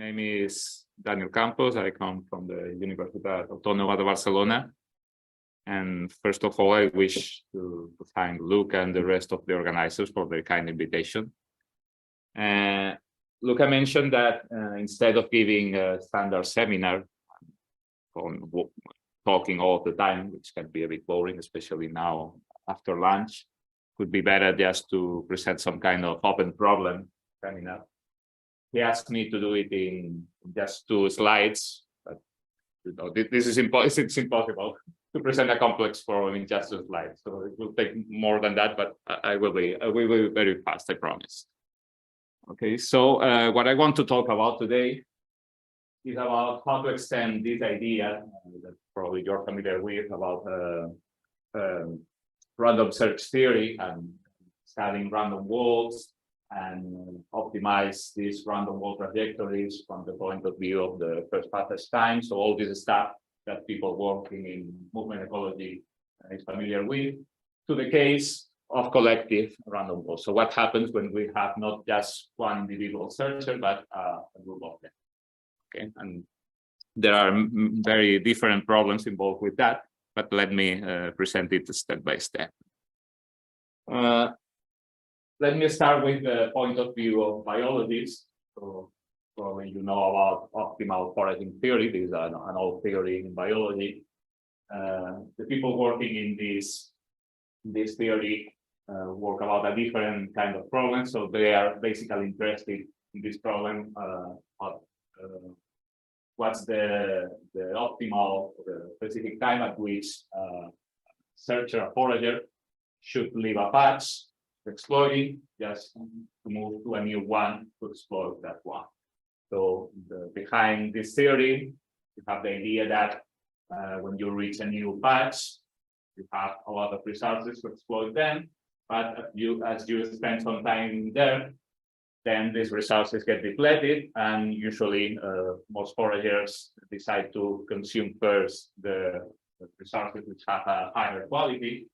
name is Daniel Campos. I come from the Universitat Autònoma de Barcelona. And first of all, I wish to thank Luca and the rest of the organizers for their kind invitation. Luca mentioned that instead of giving a standard seminar on talking all the time, which can be a bit boring, especially now after lunch, could be better just to present some kind of open problem seminar. He asked me to do it in just 2 slides, but this is it's impossible to present a complex problem in just 2 slides. So it will take more than that, but I will be very fast, I promise. Okay, so what I want to talk about today is about how to extend this idea that probably you're familiar with about random search theory and studying random walls and optimize these random wall trajectories from the point of view of the first passage time. So all this stuff that people working in movement ecology is familiar with, to the case of collective random walls. So what happens when we have not just one individual searcher, but a group of them? Okay, and there are very different problems involved with that, but let me present it step by step. Let me start with the point of view of biologists. So probably you know about optimal foraging theory. This is an old theory in biology. The people working in this theory work about a different kind of problem. So they are basically interested in this problem of what's the optimal, the specific time at which searcher or forager should leave a patch exploiting, just to move to a new one to exploit that one. So behind this theory, you have the idea that when you reach a new patch, you have a lot of resources to exploit them, but as you spend some time there, then these resources get depleted, and usually most foragers decide to consume first the resources which have a higher quality.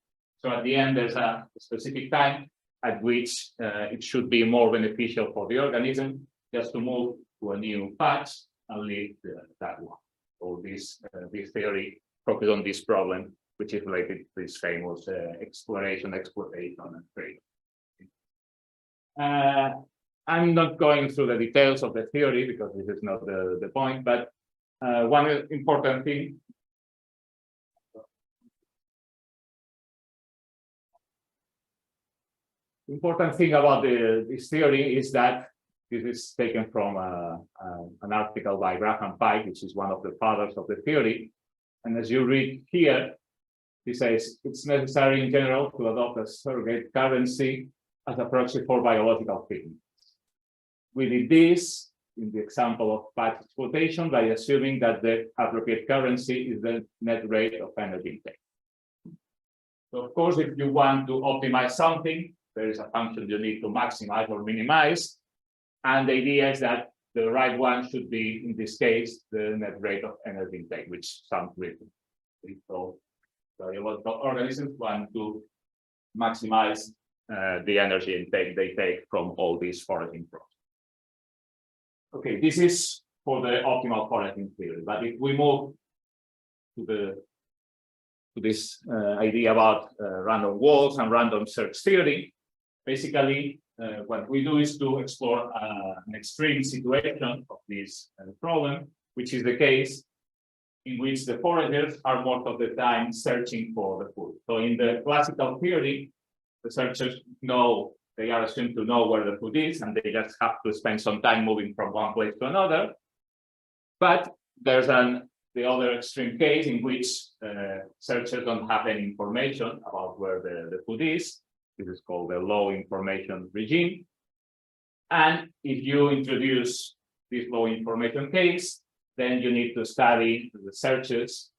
So at the end, there's a specific time at which it should be more beneficial for the organism just to move to a new patch and leave that one. So this theory focuses on this problem, which is related to this famous exploration, exploitation, and trade. I'm not going through the details of the theory because this is not the point, but one important thing about this theory is that this is taken from an article by Graham Pike, which is one of the fathers of the theory. And as you read here, he says it's necessary in general to adopt a surrogate currency as a proxy for biological fitness. We did this in the example of patch exploitation by assuming that the appropriate currency is the net rate of energy intake. So of course, if you want to optimize something, there is a function you need to maximize or minimize. And the idea is that the right one should be, in this case, the net rate of energy intake, which sounds written. So biological organisms want to maximize the energy intake they take from all these foraging processes. Okay, this is for the optimal foraging theory. But if we move to this idea about random walls and random search theory, basically what we do is to explore an extreme situation of this problem, which is the case in which the foragers are most of the time searching for the food. So in the classical theory, the searchers know, they are assumed to know where the food is, and they just have to spend some time moving from one place to another. But there's the other extreme case in which searchers don't have any information about where the food is. This is called the low information regime. And if you introduce this low information case, then you need to study the searches,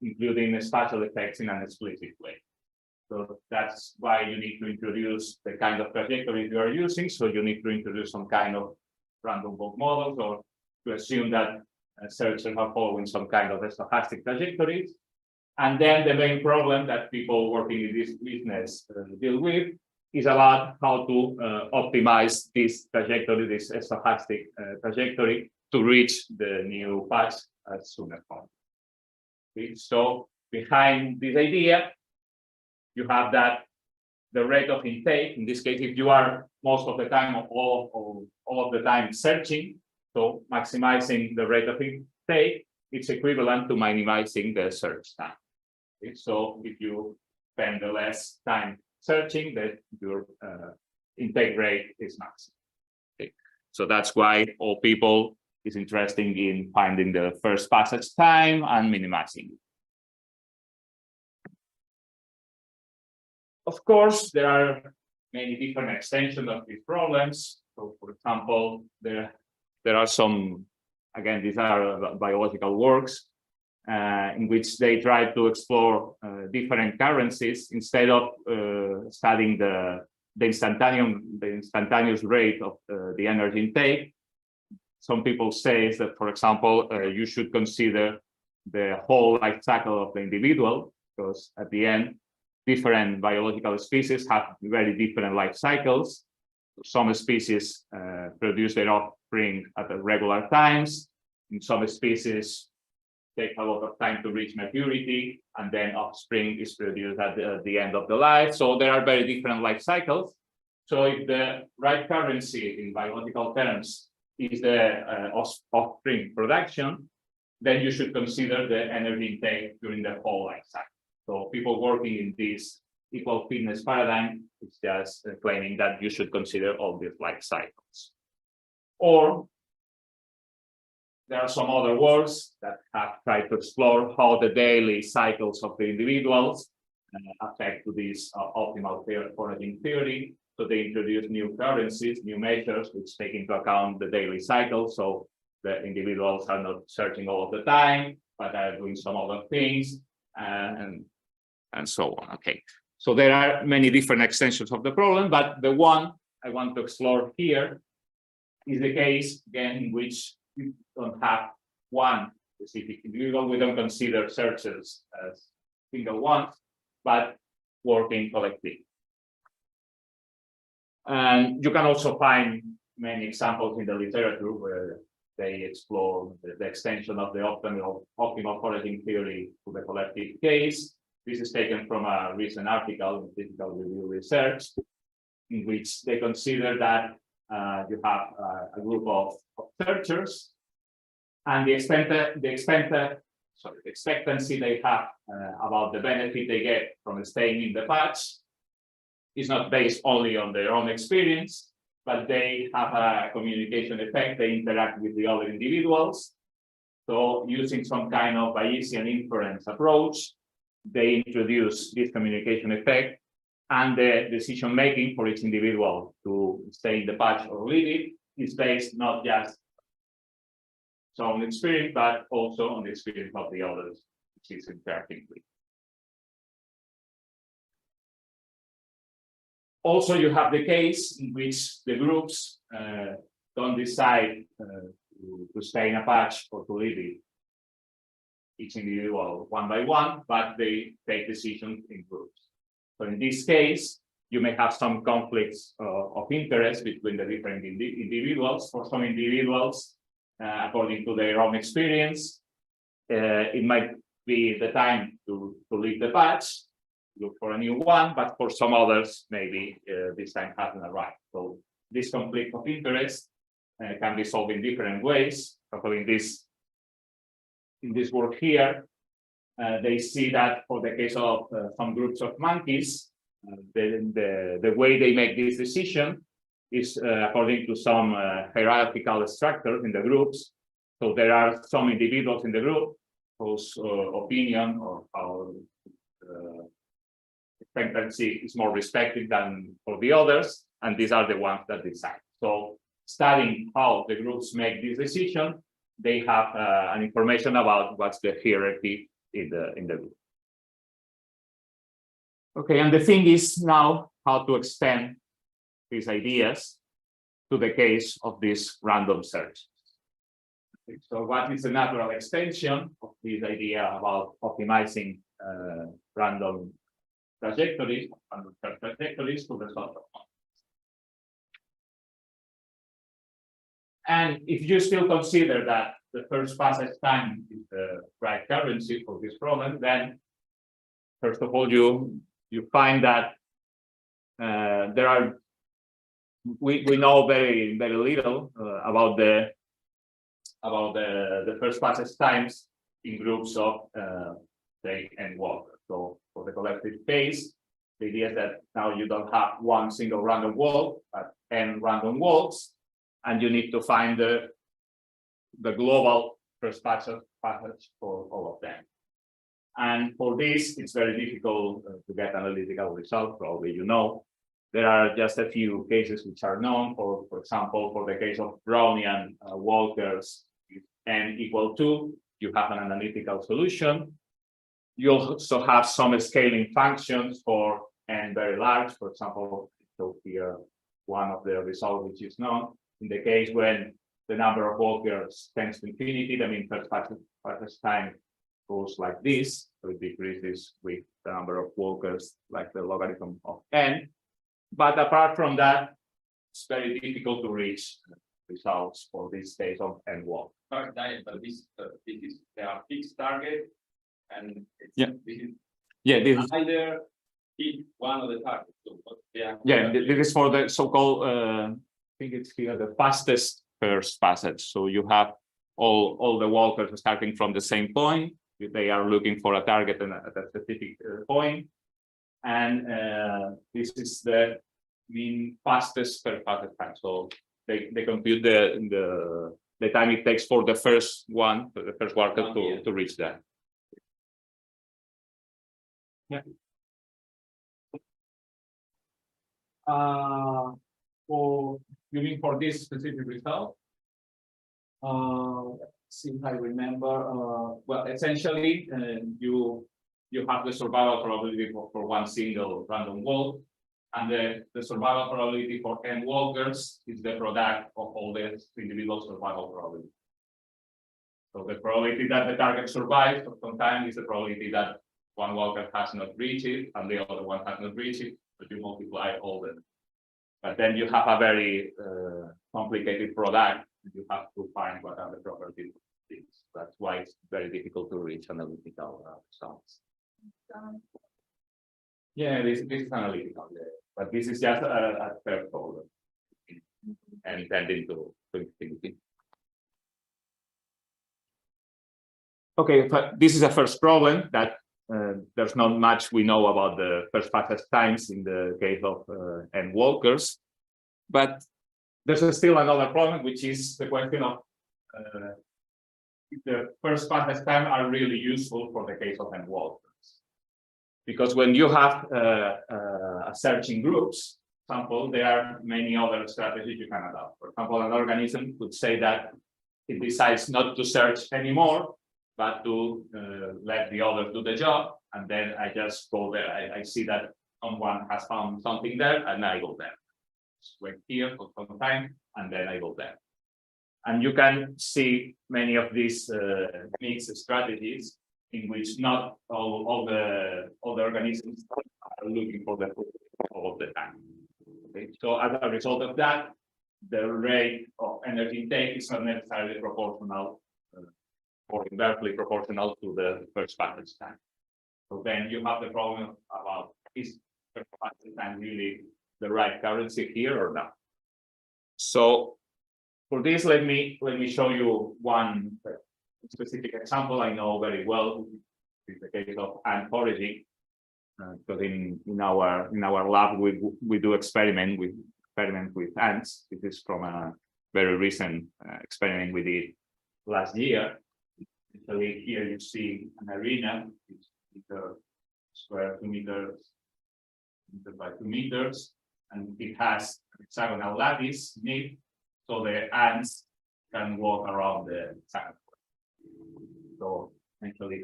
including spatial effects in an explicit way. So that's why you need to introduce the kind of trajectory you are using. So you need to introduce some kind of random walk models, or to assume that searchers are following some kind of stochastic trajectories. And then the main problem that people working in this business deal with is about how to optimize this trajectory, this stochastic trajectory, to reach the new patch as soon as possible. Okay, so behind this idea, you have that the rate of intake. In this case, if you are most of the time or all of the time searching, so maximizing the rate of intake, it's equivalent to minimizing the search time. Okay, so if you spend the less time searching, that your intake rate is maximum. Okay, so that's why all people is interested in finding the first passage time and minimizing it. Of course, there are many different extensions of these problems. So, for example, there are some, again, these are biological works in which they try to explore different currencies instead of studying the instantaneous rate of the energy intake. Some people say that, for example, you should consider the whole life cycle of the individual, because at the end, different biological species have very different life cycles. Some species produce their offspring at regular times. In some species, take a lot of time to reach maturity, and then offspring is produced at the end of the life. So there are very different life cycles. So if the right currency in biological terms is the offspring production, then you should consider the energy intake during the whole life cycle. So people working in this equal fitness paradigm is just claiming that you should consider all these life cycles. Or there are some other works that have tried to explore how the daily cycles of the individuals affect to this optimal foraging theory. So they introduce new currencies, new measures, which take into account the daily cycle. So the individuals are not searching all of the time, but are doing some other things, and so on. Okay, so there are many different extensions of the problem, but the one I want to explore here is the case, again, in which you don't have one specific individual. We don't consider searches as single ones, but working collectively. And you can also find many examples in the literature where they explore the extension of the optimal foraging theory to the collective case. This is taken from a recent article in Physical Review Research, in which they consider that you have a group of searchers, and the expectancy they have about the benefit they get from staying in the patch is not based only on their own experience, but they have a communication effect. They interact with the other individuals. So using some kind of Bayesian inference approach, they introduce this communication effect, and the decision making for each individual to stay in the patch or leave it is based not just on experience, but also on the experience of the others, which is interacting with. Also, you have the case in which the groups don't decide to stay in a patch or to leave it, each individual one by one, but they take decisions in groups. So in this case, you may have some conflicts of interest between the different individuals. For some individuals, according to their own experience, it might be the time to leave the patch, look for a new one, but for some others, maybe this time hasn't arrived. So this conflict of interest can be solved in different ways. So in this work here, they see that for the case of some groups of monkeys, the way they make this decision is according to some hierarchical structure in the groups. So there are some individuals in the group whose opinion or expectancy is more respected than for the others, and these are the ones that decide. So studying how the groups make this decision, they have an information about what's the hierarchy in the group. Okay, and the thing is now how to extend these ideas to the case of this random search. Okay, so what is the natural extension of this idea about optimizing random trajectories and trajectories to the social context. And if you still consider that the first passage time is the right currency for this problem, then first of all you find that we know very little about the first passage times in groups of say n walkers. So for the collective space, the idea is that now you don't have one single random walk, but n random walks, and you need to find the global first passage for all of them. And for this, it's very difficult to get analytical results. Probably you know. There are just a few cases which are known. For example, for the case of Brownian walkers, if n equal 2, you have an analytical solution. You also have some scaling functions for n very large. For example, so here one of the results which is known. In the case when the number of walkers tends to infinity, I mean, first passage time goes like this. So it decreases with the number of walkers, like the logarithm of n. But apart from that, it's very difficult to reach results for this case of n walk. But this is there are fixed target, and it's, Yeah. this is Yeah, this is, either hit one of the targets. So this is for the so-called I think it's here the fastest first passage. So you have all the walkers starting from the same point. They are looking for a target at a specific point. And this is the mean fastest per passage time. So they compute the time it takes for the first one, the first walker to reach that. Yeah. For you mean for this specific result? See if I remember. Well, essentially, you have the survival probability for one single random walk, and the survival probability for n walkers is the product of all the individual survival probability. So the probability that the target survives for some time is the probability that one walker has not reached it and the other one has not reached it, but you multiply all them. But then you have a very complicated product. You have to find what are the properties of this. That's why it's very difficult to reach analytical results. Yeah, this is analytical, but this is just a third problem and tending to infinity. Okay, but this is a first problem that there's not much we know about the first passage times in the case of n walkers, but there's still another problem, which is the question of if the first passage time are really useful for the case of n walkers. Because when you have a search in groups, for example, there are many other strategies you can adopt. For example, an organism could say that it decides not to search anymore, but to let the others do the job, and then I just go there. I see that someone has found something there, and I go there. Just wait here for some time, and then I go there. And you can see many of these mixed strategies in which not all the organisms are looking for the food all of the time. Okay? So as a result of that, the rate of energy intake is not necessarily proportional or inversely proportional to the first passage time. So then you have the problem about is first passage time really the right currency here or not? So for this, let me show you one specific example I know very well. It's the case of ant foraging, because in our lab we do experiment with ants. This is from a very recent experiment we did last year. Actually, here you see an arena, it's square 2 meters by 2 meters, and it has a hexagonal lattice in it, so the ants can walk around the hexagon. So actually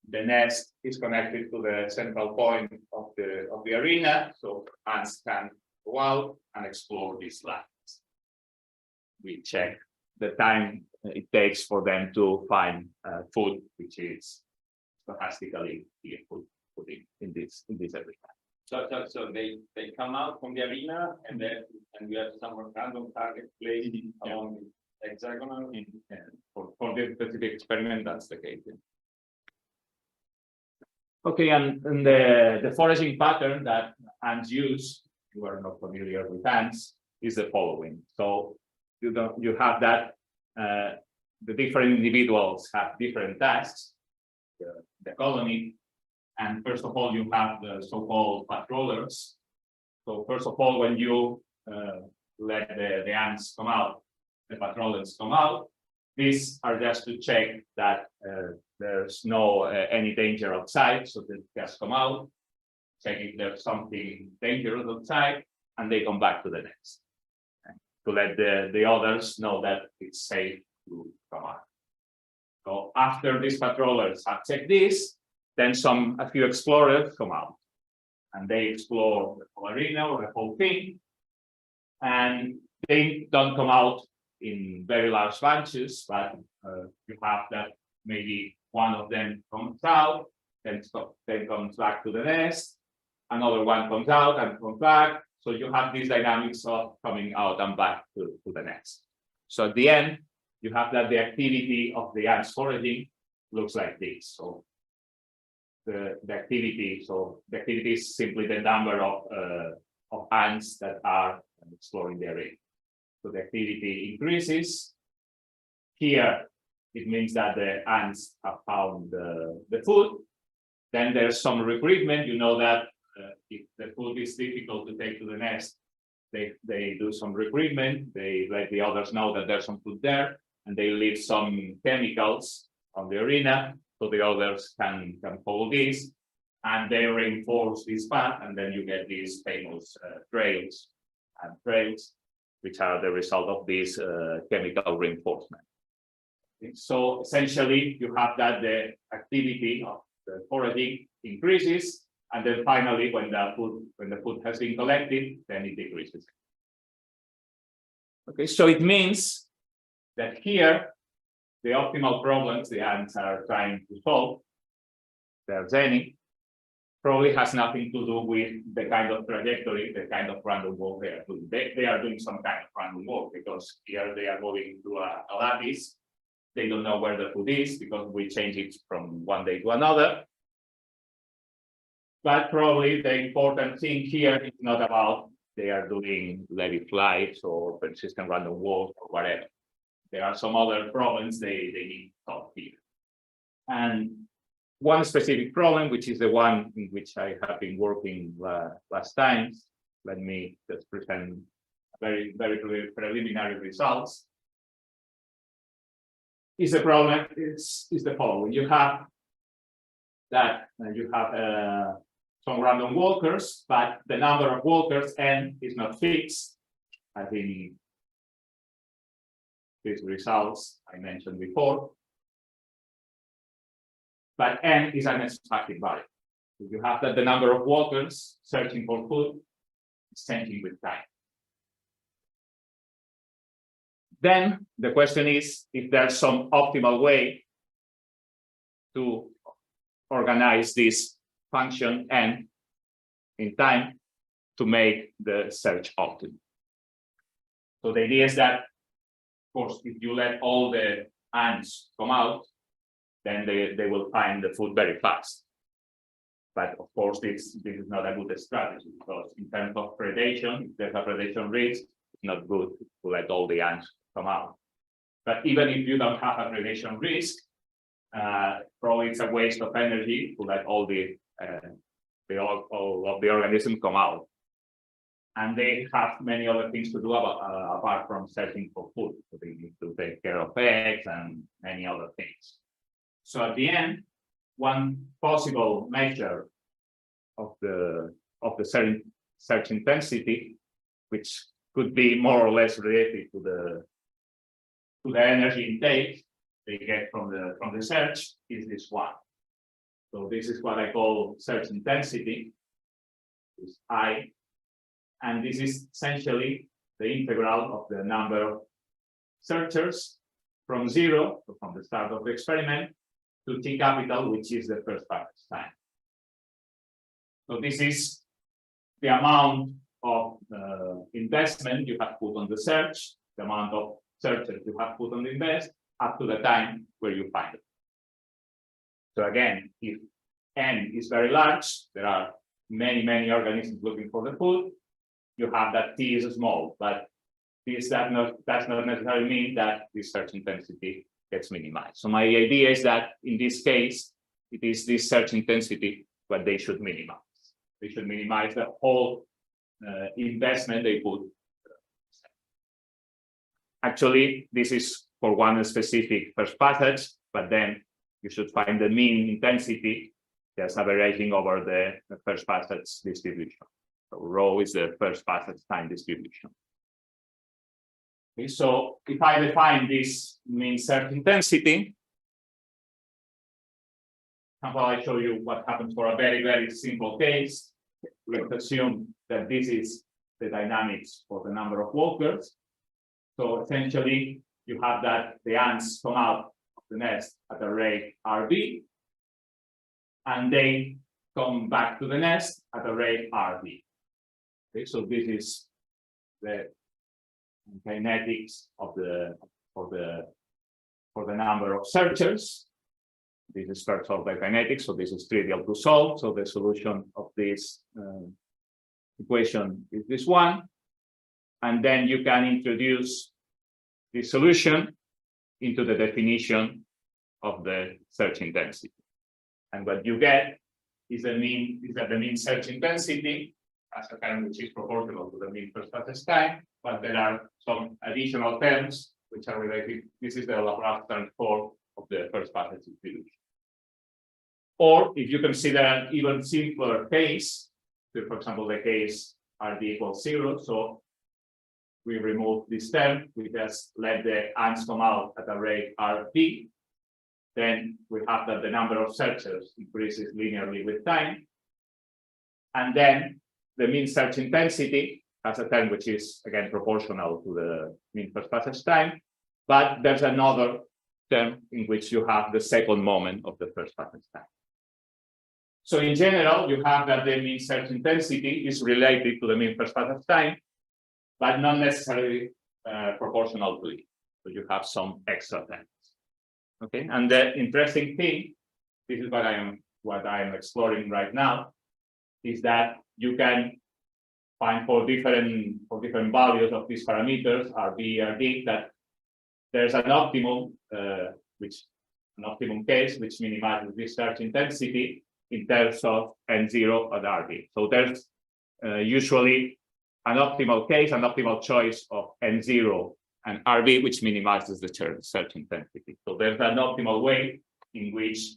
the nest is connected to the central point of the arena, so ants can go out and explore this lattice. We check the time it takes for them to find food, which is stochastically food. put in this every time. So they come out from the arena and we have some random target placed along the hexagonal. For this specific experiment, that's the case. Okay, and the foraging pattern that ants use, you are not familiar with ants, is the following. So you have that the different individuals have different tasks, the colony, and first of all you have the so-called patrollers. So first of all, when you let the ants come out, the patrollers come out, these are just to check that there's no any danger outside, so they just come out, check if there's something dangerous outside, and they come back to the nest, okay, to let the others know that it's safe to come out. So after these patrollers have checked this, then a few explorers come out, and they explore the whole arena or the whole thing, and they don't come out in very large bunches, but you have that maybe one of them comes out, then comes back to the nest, another one comes out and comes back. So you have these dynamics of coming out and back to the nest. So at the end, you have that the activity of the ants foraging looks like this. So the activity is simply the number of ants that are exploring the area. So the activity increases. Here, it means that the ants have found the food. Then there's some recruitment. You know that if the food is difficult to take to the nest, they do some recruitment. They let the others know that there's some food there, and they leave some chemicals on the arena so the others can follow this, and they reinforce this path, and then you get these famous trails, which are the result of this chemical reinforcement. So essentially, you have that the activity of the foraging increases, and then finally, when the food has been collected, then it decreases. Okay, so it means that here, the optimal problems the ants are trying to solve, if there's any, probably has nothing to do with the kind of trajectory, the kind of random walk they are doing. They are doing some kind of random walk because here they are moving through a lattice. They don't know where the food is because we change it from one day to another. But probably the important thing here is not about they are doing levy flights or persistent random walks or whatever. There are some other problems they need to solve here. And one specific problem, which is the one in which I have been working last times, let me just present very preliminary results. Is the problem is the following: you have that some random walkers, but the number of walkers n is not fixed, as in these results I mentioned before. But n is an stochastic value. So you have that the number of walkers searching for food is changing with time. Then the question is if there's some optimal way to organize this function n in time to make the search optimal. So the idea is that, of course, if you let all the ants come out, then they will find the food very fast. But of course, this is not a good strategy because in terms of predation, if there's a predation risk, it's not good to let all the ants come out. But even if you don't have a predation risk, probably it's a waste of energy to let all of the organism come out. And they have many other things to do apart from searching for food. So they need to take care of eggs and many other things. So at the end, one possible measure of the search intensity, which could be more or less related to the energy intake they get from the search, is this one. So this is what I call search intensity, is I, and this is essentially the integral of the number of searchers from 0, so from the start of the experiment, to T capital, which is the first package time. So this is the amount of investment you have put on the search, the amount of searches you have put on the invest, up to the time where you find it. So again, if N is very large, there are many, many organisms looking for the food, you have that T is small, but this does not necessarily mean that the search intensity gets minimized. So my idea is that in this case, it is this search intensity what they should minimize. They should minimize the whole investment they put. Actually, this is for one specific first passage, but then you should find the mean intensity just averaging over the first passage distribution. So rho is the first passage time distribution. Okay, so if I define this mean search intensity, how about I show you what happens for a very, very simple case. Let's assume that this is the dynamics for the number of workers. So essentially, you have that the ants come out of the nest at a rate RB, and they come back to the nest at a rate RB. Okay, so this is the kinetics of for the number of searchers. This is first solved by kinetics, so this is trivial to solve. So the solution of this equation is this one, and then you can introduce the solution into the definition of the search intensity. And what you get is the mean search intensity as a term which is proportional to the mean first passage time, but there are some additional terms which are related. This is the Laplace transform of the first passage distribution. Or if you consider an even simpler case, so for example, the case RD equals 0, so we remove this term, we just let the ants come out at a rate RP, then we have that the number of searchers increases linearly with time, and then the mean search intensity has a term which is again proportional to the mean first passage time, but there's another term in which you have the second moment of the first passage time. So in general, you have that the mean search intensity is related to the mean first passage time, but not necessarily proportional to it. So you have some extra terms. Okay, and the interesting thing, this is what I am exploring right now, is that you can find for different values of these parameters, RB, RD, that there's an optimum, case which minimizes this search intensity in terms of N0 and RD. So there's usually an optimal case, an optimal choice of N0 and RB, which minimizes the search intensity. So there's an optimal way in which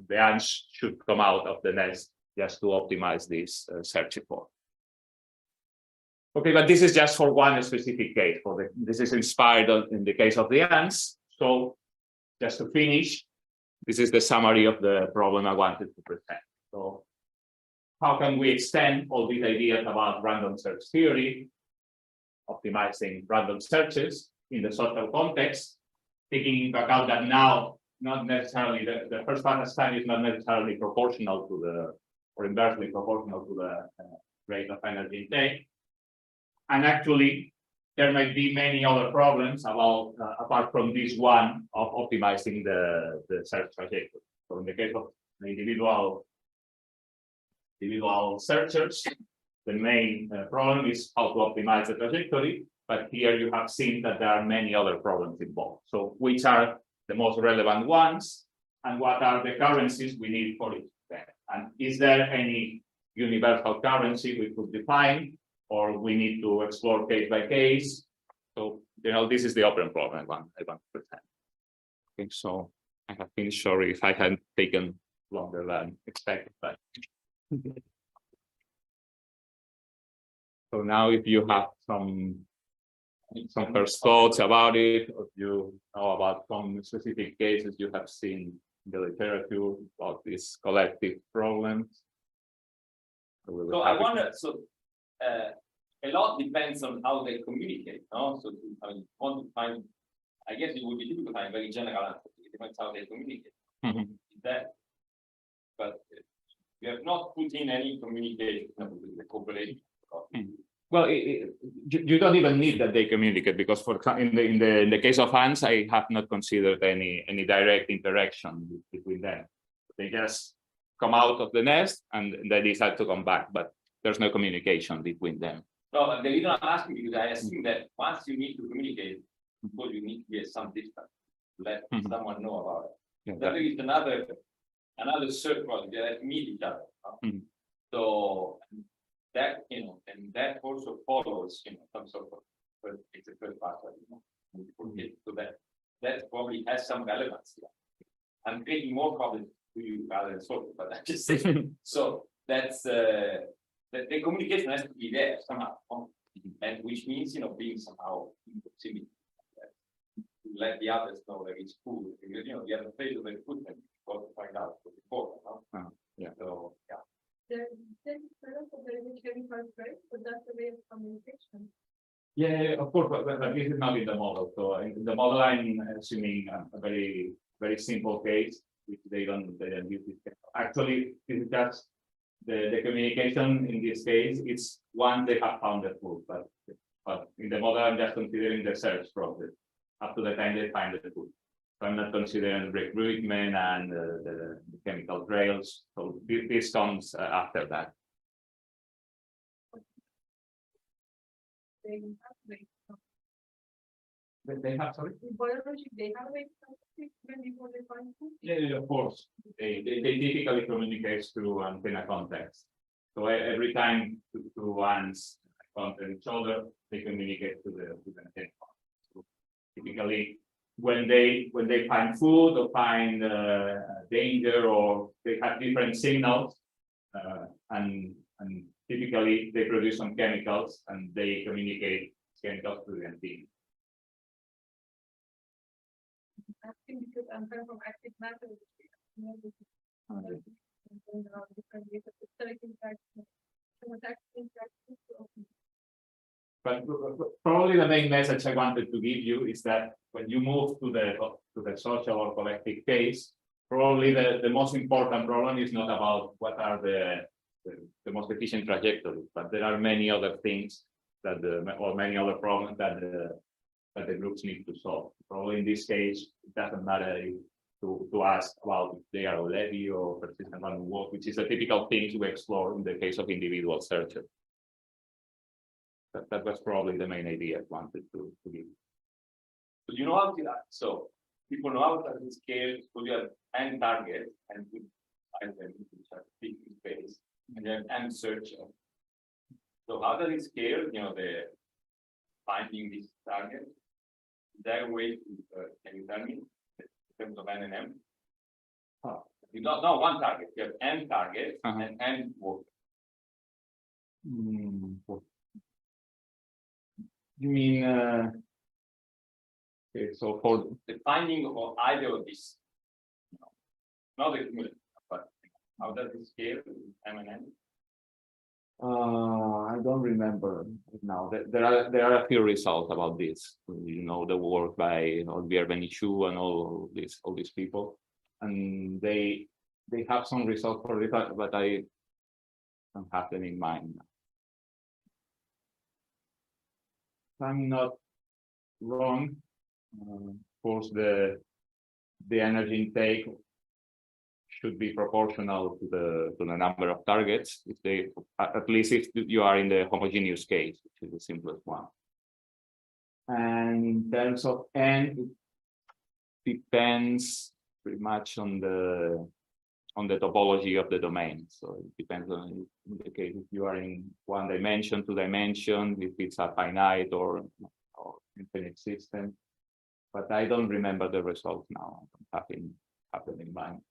the ants should come out of the nest just to optimize this search effort. Okay, but this is just for one specific case. This is inspired in the case of the ants. So just to finish, this is the summary of the problem I wanted to present. So how can we extend all these ideas about random search theory, optimizing random searches in the social context, taking into account that now not necessarily the first passage time is not necessarily proportional to or inversely proportional to the rate of energy intake. And actually, there might be many other problems apart from this one of optimizing the search trajectory. So in the case of the individual searchers, the main problem is how to optimize the trajectory. But here you have seen that there are many other problems involved. So which are the most relevant ones, and what are the currencies we need for each of them? And is there any universal currency we could define, or we need to explore case by case? So, this is the open problem I want to present. Okay, so I have been sorry if I had taken longer than expected, but so now if you have some first thoughts about it, or you know about some specific cases you have seen in the literature about these collective problems. So I wonder, a lot depends on how they communicate, no? So want to find, I guess it would be difficult to find very general answers. It depends how they communicate. Mm-hmm. But We have not put in any communication with the corporation. Well, you don't even need that they communicate, because for in the case of ants, I have not considered any direct interaction between them. They just come out of the nest and they decide to come back, but there's no communication between them. No, the reason I'm asking, because I assume that once you need to communicate, because you need to be at some distance to let someone know about it. Yeah, There is another circle that meet each other. So that, and that also follows, some sort of, it's a third party, so that probably has some relevance here. I'm creating more problems to you rather than solving, but I'm just saying. So that's the communication has to be there somehow, and which means, being somehow in proximity. Let the others know that it's cool, because the other phase of the equipment, you got to find out before. Yeah. So yeah. There's a chemical trace, but that's a way of communication. Yeah, of course, but this is not in the model. So in the model, I'm assuming a very, very simple case, which they don't use it. Actually, this is just the communication in this case. It's once they have found the food, but in the model, I'm just considering the search process up to the time they find the food. So I'm not considering recruitment and the chemical trails. So this comes after that. They have ways of They have, sorry? in biology, they have ways of when before they find food. Yeah, of course. They typically communicate through antenna contacts. So every time two ants encounter each other, they communicate to the antenna. So typically, when they find food or find danger, or they have different signals, and typically they produce some chemicals and they communicate chemicals to the antenna. Asking because I'm kind of active matter. Different ways of selecting But probably the main message I wanted to give you is that when you move to the social or collective case, probably the most important problem is not about what are the most efficient trajectories, but there are many other things that or many other problems that the groups need to solve. Probably in this case, it doesn't matter to ask about if they are levy or persistent random walk, which is a typical thing to explore in the case of individual searches. That was probably the main idea I wanted to give. So you know how to that. So people know how to scale. So you have n targets and you find them which are big in space, and then n searcher. So how does it scale? The finding this target. Is there a way to can you tell me in terms of n and m? You don't know one target. You have n targets and n work. You mean okay, so for The finding of either of these, not the cumulative, but how does it scale with m and n? I don't remember now. There are a few results about this. The work by Olivier Benichou and all these people, and they have some results for it, but I don't have them in mind. If I'm not wrong, of course the energy intake should be proportional to the number of targets, if they, at least if you are in the homogeneous case, which is the simplest one. And in terms of n, it depends pretty much on the topology of the domain. So it depends on, in the case, if you are in 1 dimension, 2 dimension, if it's a finite or infinite system. But I don't remember the results now. I don't have them in mind.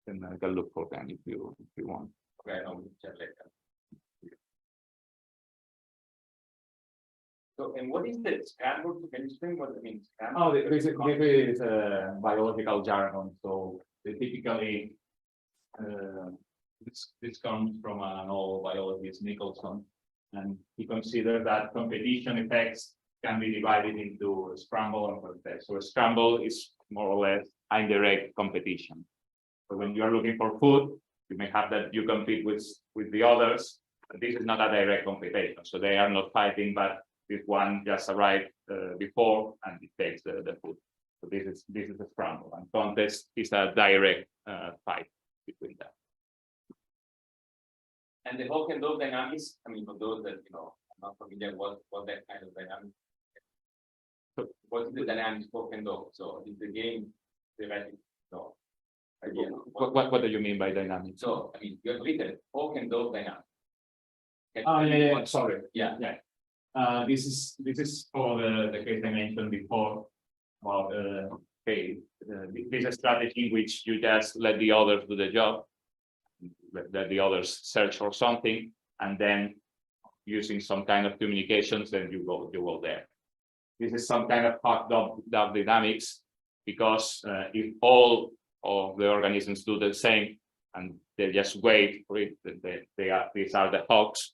And I can look for them if you want. Okay, I'll check later. So, and what is the scramble? Can you explain what it means? Oh, this is a biological jargon. So they typically, this comes from an old biologist, Nicholson, and he considered that competition effects can be divided into scramble and contest. So a scramble is more or less indirect competition. So when you are looking for food, You may have that you compete with the others, but this is not a direct competition. So they are not fighting, but this one just arrived before and it takes the food. So this is a scramble, and contest is a direct fight between them. And the hawk and dove dynamics, I mean, for those that are not familiar, what that kind of dynamic. So what is the dynamics hawk and dove? So is the game theoretically? No. Idea. What do you mean by dynamics? So I mean, you have written hawk and dove dynamics. Yeah. Sorry. Yeah. This is for the case I mentioned before about this is a strategy in which you just let the others do the job, let the others search for something, and then using some kind of communications, then you go there. This is some kind of hot dog dynamics, because if all of the organisms do the same and they just wait for it, these are the hawks,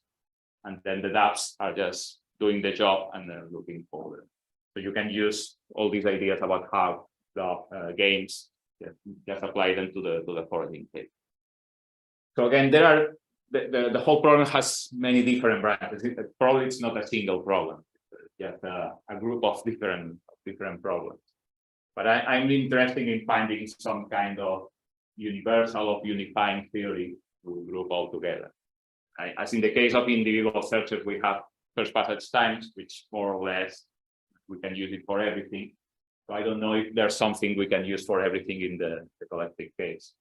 and then the doves are just doing the job and then looking for them. So you can use all these ideas about how the games, just apply them to the foraging case. So again, there are the whole problem has many different branches. Probably it's not a single problem, just a group of different problems. But I'm interested in finding some kind of universal of unifying theory to group all together. As in the case of individual searches, we have first passage times, which more or less we can use it for everything. So I don't know if there's something we can use for everything in the collective case.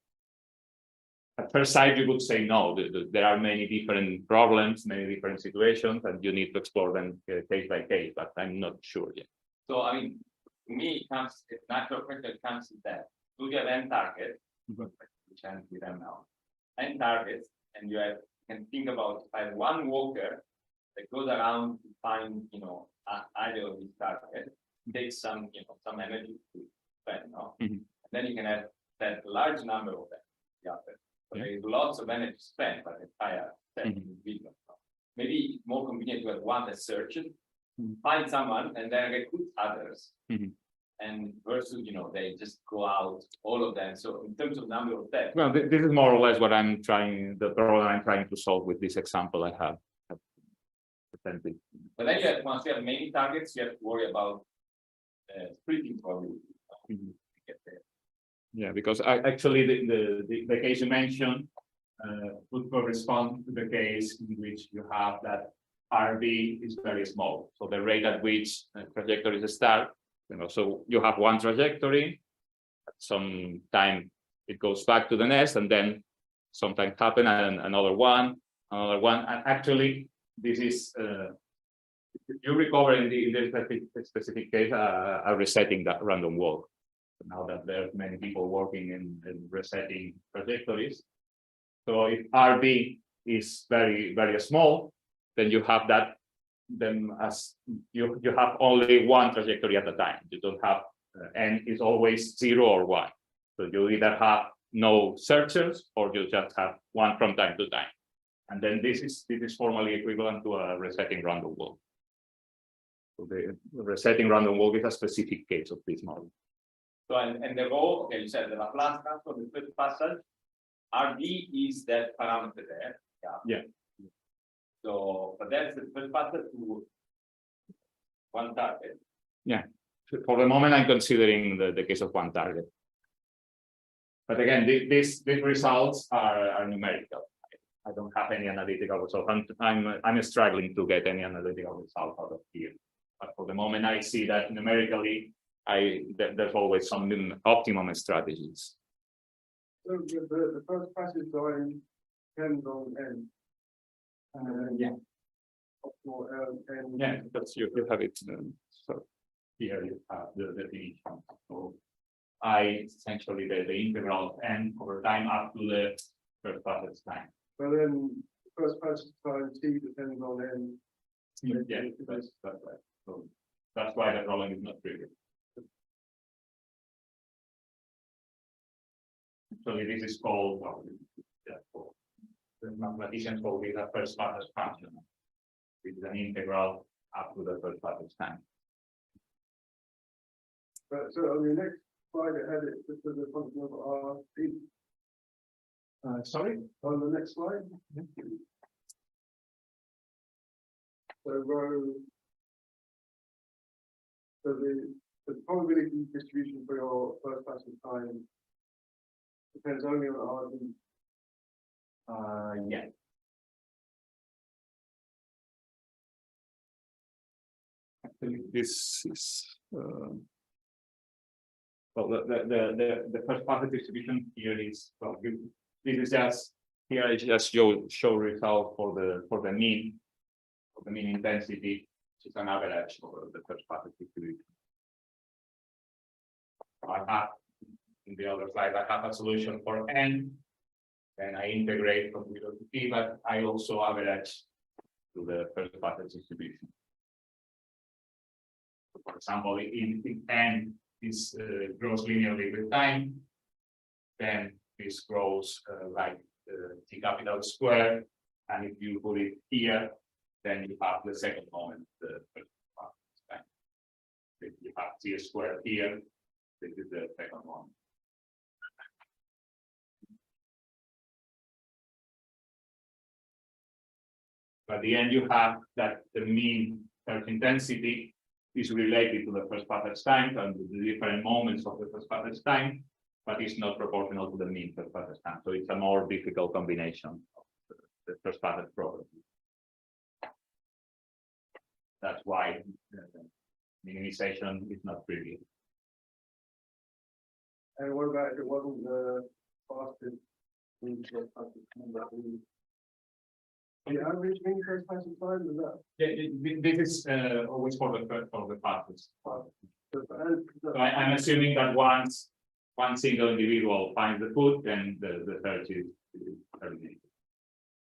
At first sight, you would say no. There are many different problems, many different situations, and you need to explore them case by case. But I'm not sure yet. So I mean, to me, it comes. It's natural question comes to that. Do you have n targets, which I'm with them now, n targets, and you can think about one walker that goes around to find either of these targets, takes some some energy to spend, no? And then you can have that large number of them. Yeah. So there is lots of energy spent by the entire set individual. Maybe it's more convenient to have one that searches, find someone, and then recruit others. And versus, they just go out, all of them. So in terms of number of them. Well, this is more or less what the problem I'm trying to solve with this example I have presented. But then once you have many targets, you have to worry about splitting probably. Get there. Yeah, because actually the case you mentioned would correspond to the case in which you have that RV is very small. So the rate at which trajectories start, so you have one trajectory, at some time it goes back to the nest, and then sometimes happen and another one, and actually this is you recover in the specific case a resetting that random walk. Now that there are many people working in resetting trajectories. So if RB is very, very small, then you have that, then as you have only one trajectory at a time. You don't have, n is always 0 or 1. So you either have no searchers or you just have one from time to time. And then this is formally equivalent to a resetting random walk. So the resetting random walk is a specific case of this model. So and the rho, okay, you said the Laplace transform, the first passage, RD is that parameter there. Yeah. So, but that's the first passage to one target. Yeah. For the moment, I'm considering the case of one target. But again, these results are numerical. I don't have any analytical result. I'm struggling to get any analytical result out of here. But for the moment, I see that numerically, there's always some optimum strategies. So the first passage line depends on n. Yeah. And Yeah, that's you have it. So here you have the definition. So I essentially the integral of n over time up to the first passage time. but then the first passage time t depends on n. Yeah, that's right. So that's why the problem is not trivial. Actually, this is called, the mathematicians call it a first passage function. It's an integral up to the first passage time. But so on the next slide, it had it just as a function of RT. Sorry? On the next slide. So row. So the probability distribution for your first passage time depends only on RD. Yeah. Actually, this is well, the first part of the distribution here is well, this is just here. I just show result for the mean intensity, which is an average over the first part of the distribution. I have in the other slide, I have a solution for n, then I integrate from 0 to t, but I also average to the first part of the distribution. So for example, if n is grows linearly with time, then this grows like t capital square, and if you put it here, then you have the second moment, the first part of time. If you have t squared here, this is the second one. At the end, you have that the mean search intensity is related to the first passage time and the different moments of the first passage time, but it's not proportional to the mean first passage time. So it's a more difficult combination of the first passage property. That's why minimization is not trivial. And what about if it wasn't the fastest mean first passage time? The average mean first passage time is that? Yeah, this is always for the fastest. So I'm assuming that once one single individual finds the food, then the search is terminated.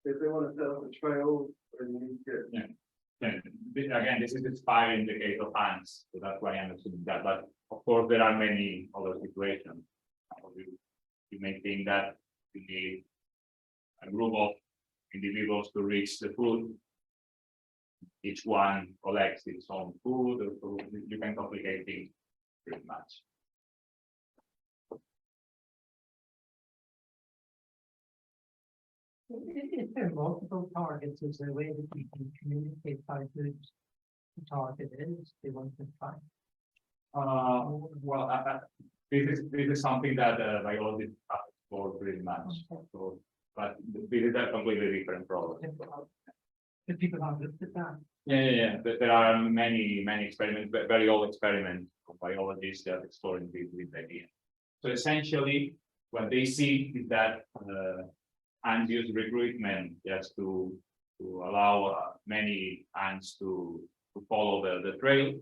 If they want to set up a trail, then you need to get. Yeah. Again, this is expiring in the case of ants, so that's why I'm assuming that. But of course, there are many other situations. You may think that you need a group of individuals to reach the food. Each one collects its own food, so you can complicate things pretty much. If there are multiple targets, is there a way that you can communicate how good the target is they want to find? Well, this is something that biologists have explored pretty much. Okay. So, but this is a completely different problem. If people have looked at that. Yeah. There are many experiments, very old experiments of biologists that exploring this idea. So essentially, what they see is that ants use recruitment just to allow many ants to follow the trail.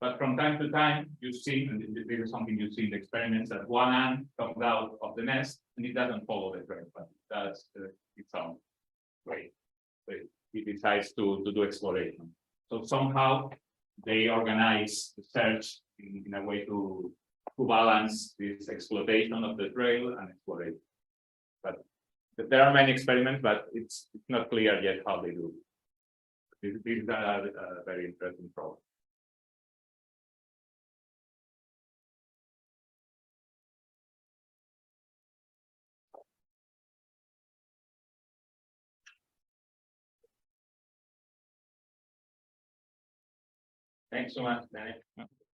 But from time to time, you see, and this is something you see in the experiments, that one ant comes out of the nest and it doesn't follow the trail, but it does its own way. So it decides to do exploration. So somehow they organize the search in a way to balance this exploitation of the trail and exploration. But there are many experiments, but it's not clear yet how they do. This is a very interesting problem. Thanks so much, Danny.